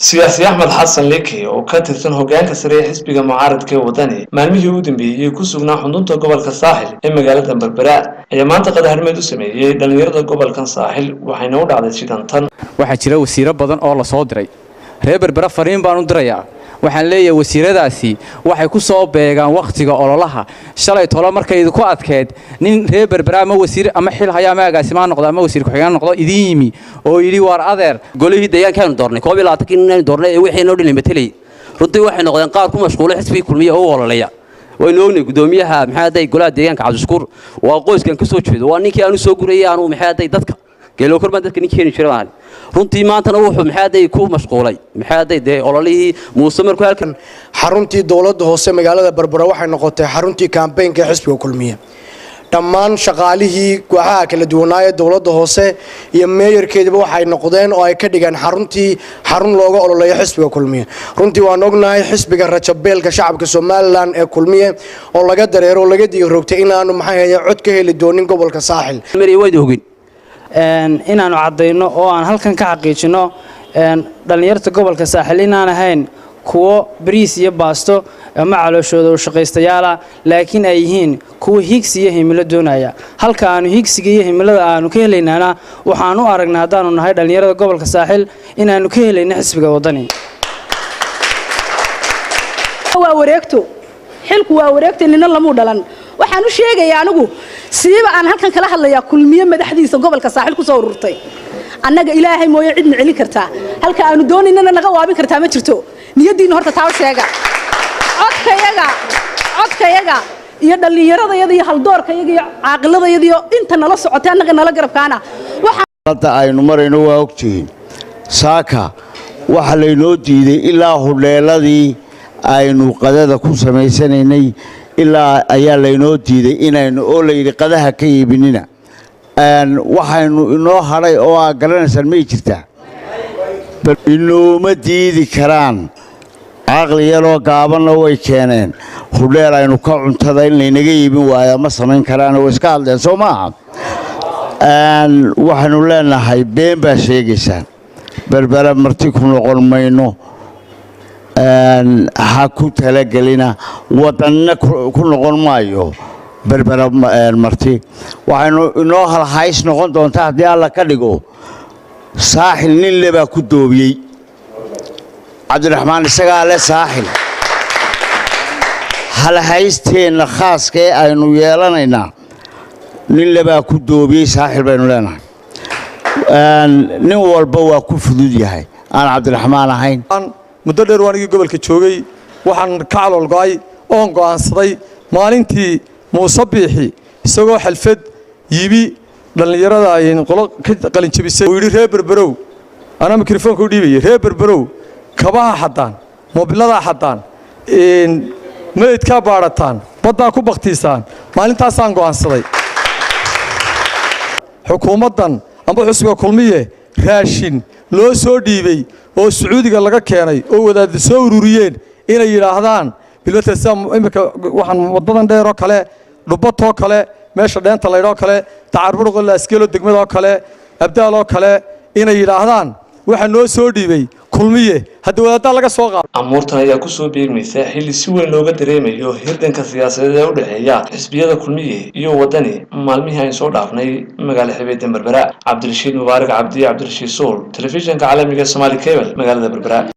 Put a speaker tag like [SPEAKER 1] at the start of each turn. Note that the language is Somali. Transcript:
[SPEAKER 1] siyaasi Axmed Xasan Leke oo ka tirsan hoggaanka sare ee xisbiga mucaaradka ee wadani maalmihii ugu dambeeyay ku sugnaa xudunta gobolka Saaxil ee magaalada Berbera ayaa maanta qadaarmeed u sameeyay dhalinyarada gobolkan Saaxil waxayna u dhacday shidantan
[SPEAKER 2] waxa jira wasiiro badan oo la soo diray reer Berbera fariin baan u dirayaa waxaan leeyahay wasiiradaasi waxay ku soo beegaan waqtiga ololaha shalay tolo markay ku adkeed nin reer Berbera ama wasiir ama xil haya magaasimaan noqdo ama wasiir ku xigeen noqdo idin yimi oo yiri war adeer
[SPEAKER 3] golihii deegaankan doornay 22 inaan doornay wixii noo dhilay metelay runtii waxay noqdeen qaar ku mashquul xisbiga kulmiye oo ololaya waynu ognay gudoomiyaha maxaaday golaha deegaanka Cabdishakuur waa qoyskan ka soo jeedo waa ninkii aanu soo gurayay aanu maxaaday dadka geelo kormaan dadka ninkii keeni jiray runtii maantana wuxuu maxaaday ku mashquulay maxaaday ololihii Muuse markuu halkan
[SPEAKER 4] xaruntii dawladda hoose magaalada Berbera waxay noqotay xaruntii campaign-ka xisbiga kulmiye dhammaan shaqaalihii kooxaha kala duwanaaye dawladda hoose iyo meeyarkeedaba waxay noqdeen oo ay ka dhigaan xarun looga ololeeyo xisbiga kulmiye runtii waan ognahay xisbiga rajabeelka shacabka Soomaaliland ee kulmiye oo laga dareero laga diirogtay inaanu maxay cod ka heli doonin gobolka Saaxil
[SPEAKER 3] mari way hogin
[SPEAKER 5] inaanu cadeyno oo aan halkan ka xaqiijino dhalinyarada gobolka Saaxil inaan ahayn kuwa bariis iyo baasto ama calooshooda u shaqaystayaal laakiin ay yihiin kuwa higsi iyo himilo doonaya halka aanu higsiga iyo himilada aanu ka helaynana waxaan u aragnaa hadaanu nahay dhalinyarada gobolka Saaxil inaanu ka helayno xisbiga wadani
[SPEAKER 6] waa wareegto xilku waa wareegto nina lamu dhalan waxaan u sheegayaa anigu siiba aan halkan kala hadlayaa kulmiye madaxdiisa gobolka Saaxil ku soo ururtay annaga ilaahay mooyo cidna celin kartaa halka aanu dooninana naga waabin kartaa ma jirto niyadiina horta taa u sheega codkayaga iyo dhalinyarada iyo haldoorkayaga iyo caaqilada iyo inta nala socotay annaga nala garabkaana
[SPEAKER 7] waxa aynu marayno waa ogtiin saaka waxa laynoo diiday ilaa huleeladii aynu qadada ku sameysanaynay ilaa ayaa laynoo diiday inaynu oo leeyri qadaha ka iibinina waxaynu inoo haray oo aan garanaysan ma jirtaa inooma diidi karaan aqli yaroo gaabanna way keeneen hudheer aynu ka cuntada in laynaga iibin waayo ma samayn karaan oo iska hadleen soo maaha waxaanu leenahay been baa sheegaysaan Berbera marti ku noqon mayno ha ku talagelina wadanna ku noqon maayo Berbera marti waxaanu inoo halhays noqon doontaa haddii alla ka dhigo Saaxil nin leba ku doobiyay Cabdiraxmaan isagaa le Saaxil halhaysteena khaaska ee aynu yeelanaynaa nin leba ku doobiyay Saaxil baynu leenahay nin walba waa ku fudud yahay aan Cabdiraxmaan ahayn
[SPEAKER 8] muddo dheer waanigi gobolka joogay waxaan ka calolgay oo go'aansaday maalintii Muuse Biixi isagoo xalfad yibi dhalinyarada ay qolo qalin jabisay oo yiri reer Berberow ana mikrofoonka u dhiibay reer Berberow kabaha xadaan mobilada xadaan meedka baarataan badda ku baqtiisaan maalintaas aan go'aansaday xukuumadan amba xusbiga kulmiye raashin loo soo dhiibay oo Sacuudiga laga keenay oo wadaad soo ururiyeen inay yiraahdaan bilbatasam imika waxaan wadadan dheer oo kale dhubato kale meesha dheenta laydoo kale tacarburuq la askelo degmada kale abdaal oo kale inay yiraahdaan waxa noo soo dhiibay kulmiye hadda wadaadda laga soo qaado
[SPEAKER 1] amuurtan ayaa ku soo beegmaysa xilli si weyn looga dareemayo hirdanka siyaasadeed ee u dhaxeeya xisbiyada kulmiye iyo wadani maalmihii ay soo dhaafnay magaalada xeebta Berbera Cabdirashiid Mubaarak Cabdi Cabdirashiid Sool telefishinka caalamiga Somali Cable magaalada Berbera